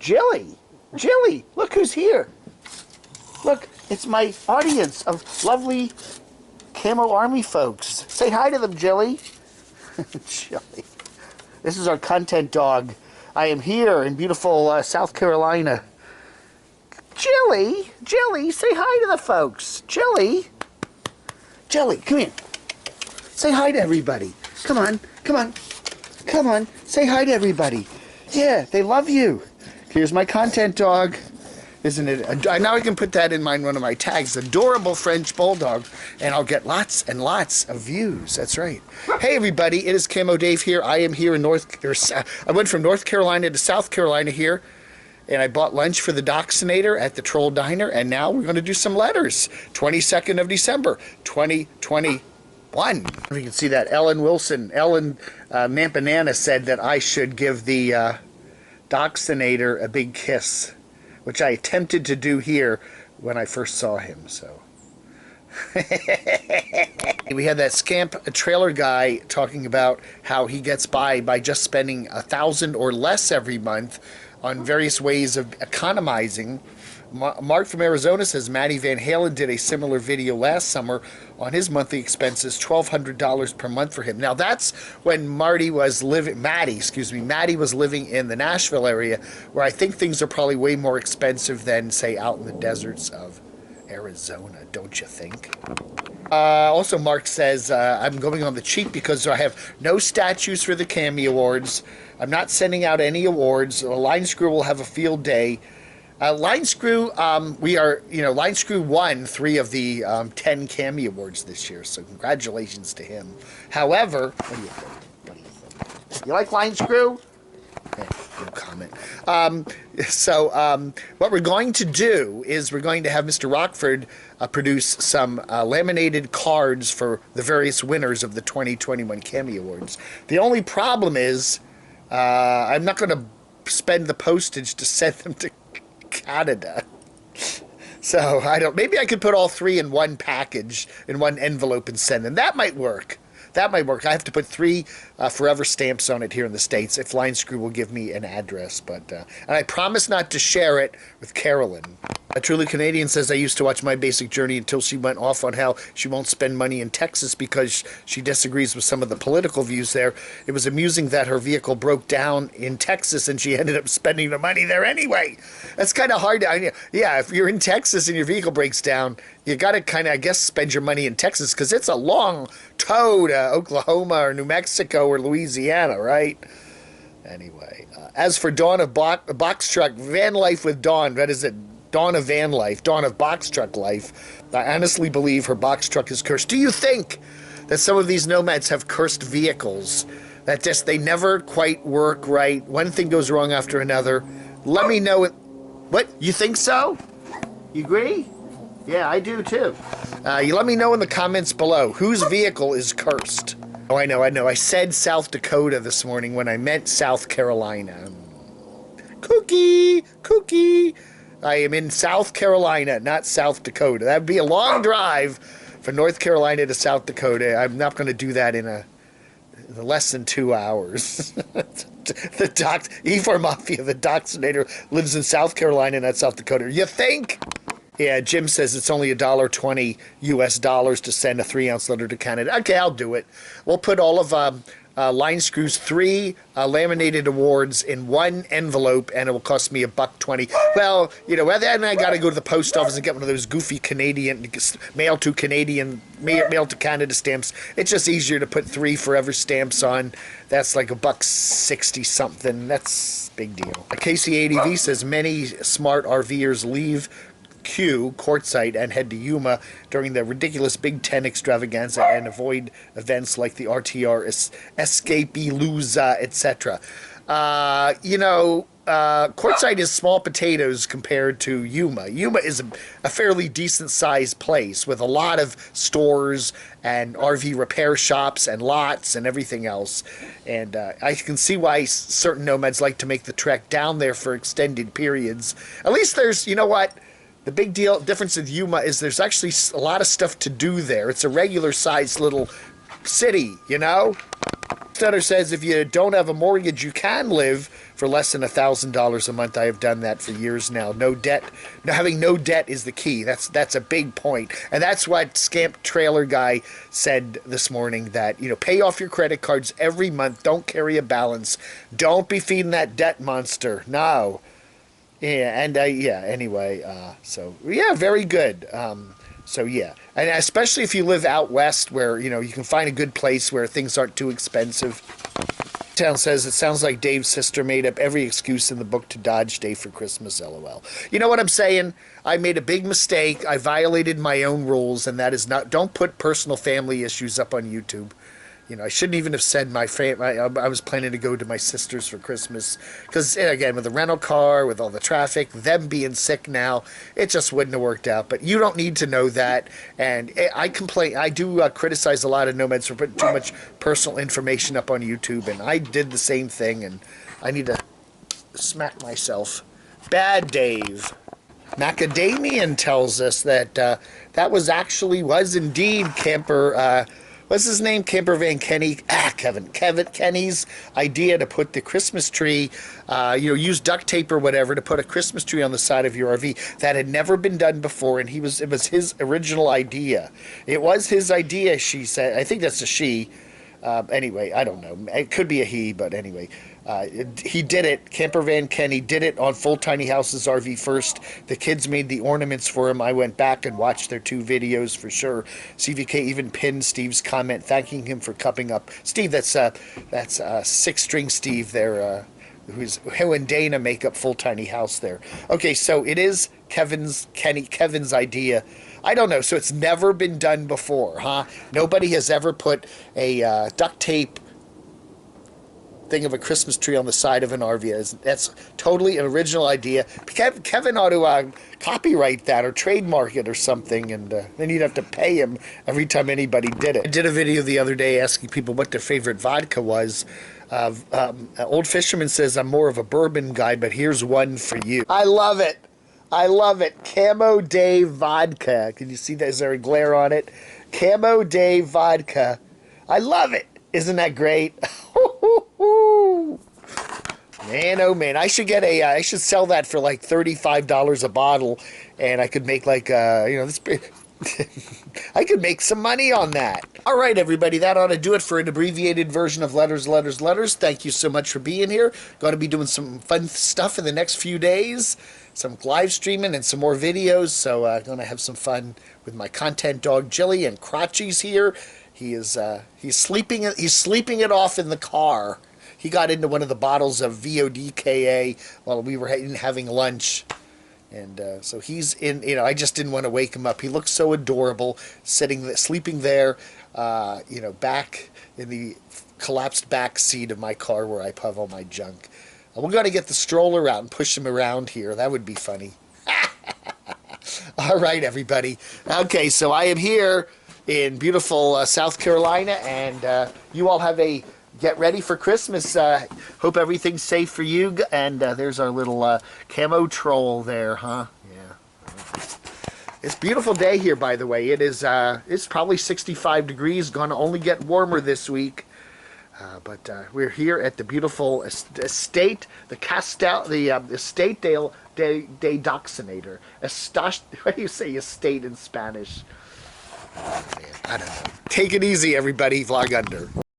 Jilly! Jilly! Look who's here! Look, it's my audience of lovely Camo Army folks. Say hi to them, Jilly. Jilly. This is our content dog. I am here in beautiful South Carolina. Jilly! Jilly, say hi to the folks. Jilly! Jilly, come here. Say hi to everybody. Come on, come on. Come on, say hi to everybody. Yeah, they love you. Here's my content dog. Isn't it? Now I can put that in one of my tags. Adorable French Bulldog. And I'll get lots and lots of views. That's right. Hey, everybody. It is Camo Dave here. I am here in I went from North Carolina to South Carolina here. And I bought lunch for the Doxinator at the Troll Diner. And now we're going to do some letters. 22nd of December, 2021. If you can see that, Ellen Mampanana said that I should give the Doxinator a big kiss, which I attempted to do here when I first saw him. So we had that scamp trailer guy talking about how he gets by just spending $1,000 or less every month on various ways of economizing. Mark from Arizona says Maddie Van Halen did a similar video last summer on his monthly expenses, $1,200 per month for him. Now that's when Maddie was living in the Nashville area, where I think things are probably way more expensive than, say, out in the deserts of Arizona, don't you think? Also, Mark says, I'm going on the cheap because I have no statues for the Cammy Awards. I'm not sending out any awards. Line Screw will have a field day. Line Screw, Line Screw won 3 of the 10 Cammy Awards this year, so congratulations to him. However, what do you think? You like Line Screw? Okay, no comment. What we're going to do is we're going to have Mr. Rockford produce some laminated cards for the various winners of the 2021 Cammy Awards. The only problem is I'm not going to spend the postage to send them to Canada. So maybe I could put all 3 in one package, in one envelope, and send them. That might work. That might work. I have to put 3 forever stamps on it here in the States if Line Screw will give me an address. But and I promise not to share it with Carolyn. A Truly Canadian says, I used to watch My Basic Journey until she went off on how she won't spend money in Texas because she disagrees with some of the political views there. It was amusing that her vehicle broke down in Texas and she ended up spending the money there anyway. That's kind of hard to, yeah, if you're in Texas and your vehicle breaks down, you got to kind of, I guess, spend your money in Texas because it's a long tow to Oklahoma or New Mexico or Louisiana, right? Anyway, as for Dawn of Box Truck, Van Life with Dawn, what is it? Dawn of Van Life, Dawn of Box Truck Life. I honestly believe her box truck is cursed. Do you think that some of these nomads have cursed vehicles? That just, they never quite work right. One thing goes wrong after another. Let me know. What? You think so? You agree? Yeah, I do too. You let me know in the comments below. Whose vehicle is cursed? Oh, I know. I said South Dakota this morning when I meant South Carolina. Cookie! I am in South Carolina, not South Dakota. That would be a long drive from North Carolina to South Dakota. I'm not going to do that in less than 2 hours. The E4 Mafia, the Doxinator, lives in South Carolina, not South Dakota. You think? Yeah, Jim says it's only $1.20 US dollars to send a 3-ounce letter to Canada. Okay, I'll do it. We'll put all of Line Screw's 3 laminated awards in one envelope, and it will cost me $1.20. Well, then I got to go to the post office and get one of those goofy Canadian mail to Canada stamps. It's just easier to put 3 forever stamps on. That's like $1.60 something. That's a big deal. Casey ADV says many smart RVers leave Quartzsite and head to Yuma during the ridiculous Big Ten extravaganza and avoid events like the RTR Escapee-Loza, etc. Quartzsite is small potatoes compared to Yuma. Yuma is a fairly decent-sized place with a lot of stores and RV repair shops and lots and everything else. And I can see why certain nomads like to make the trek down there for extended periods. At least there's, the big difference with Yuma is there's actually a lot of stuff to do there. It's a regular-sized little city, Stutter says if you don't have a mortgage, you can live for less than $1,000 a month. I have done that for years now. No debt. Having no debt is the key. That's a big point. And that's what Scamp Trailer Guy said this morning, that, you know, pay off your credit cards every month. Don't carry a balance. Don't be feeding that debt monster. No. Yeah, and yeah, anyway, so yeah, very good. So yeah, and especially if you live out west where, you know, you can find a good place where things aren't too expensive. Town says it sounds like Dave's sister made up every excuse in the book to dodge Dave for Christmas, LOL. You know what I'm saying? I made a big mistake. I violated my own rules, and that is not, don't put personal family issues up on YouTube. You know, I shouldn't even have said I was planning to go to my sister's for Christmas. Because, again, with the rental car, with all the traffic, them being sick now, it just wouldn't have worked out. But you don't need to know that. And I complain. I do criticize a lot of nomads for putting too much personal information up on YouTube. And I did the same thing. And I need to smack myself. Bad Dave. Macadamian tells us that that was indeed Camper... what's his name? Camper Van Kenny. Kevin Kenny's idea to put the Christmas tree, use duct tape or whatever to put a Christmas tree on the side of your RV. That had never been done before, and it was his original idea. It was his idea, she said. I think that's a she. Anyway, I don't know. It could be a he, but anyway. He did it. Camper Van Kenny did it on Full Tiny Houses RV first. The kids made the ornaments for him. I went back and watched their 2 videos for sure. CVK even pinned Steve's comment thanking him for cupping up. Steve, that's 6-string Steve there, who and Dana make up Full Tiny House there. Okay, so it is Kevin's idea. I don't know. So it's never been done before, huh? Nobody has ever put a duct tape thing of a Christmas tree on the side of an RV. That's totally an original idea. Kevin ought to copyright that or trademark it or something, and then you'd have to pay him every time anybody did it. I did a video the other day asking people what their favorite vodka was. Old Fisherman says, I'm more of a bourbon guy, but here's one for you. I love it. I love it. Camo Day Vodka. Can you see that? Is there a glare on it? Camo Day Vodka. I love it. Isn't that great? Man, oh man, I should I should sell that for like $35 a bottle, and I could make like, I could make some money on that. All right, everybody, that ought to do it for an abbreviated version of Letters. Thank you so much for being here. Going to be doing some fun stuff in the next few days, some live streaming and some more videos. So going to have some fun with my content dog Jilly, and Crotchy's here. He's sleeping it off in the car. He got into one of the bottles of VODKA while we were having lunch. And so he's in, I just didn't want to wake him up. He looks so adorable, sleeping there, back in the collapsed back seat of my car where I have all my junk. We're going to get the stroller out and push him around here. That would be funny. All right, everybody. Okay, so I am here in beautiful South Carolina, and you all have a get ready for Christmas. Hope everything's safe for you. And there's our little camo troll there, huh? Yeah. It's a beautiful day here, by the way. It is. It's probably 65 degrees. Going to only get warmer this week. But we're here at the beautiful estate, the Estate de Doxinator. What do you say, estate in Spanish? Oh, man, I don't know. Take it easy, everybody. Vlog under.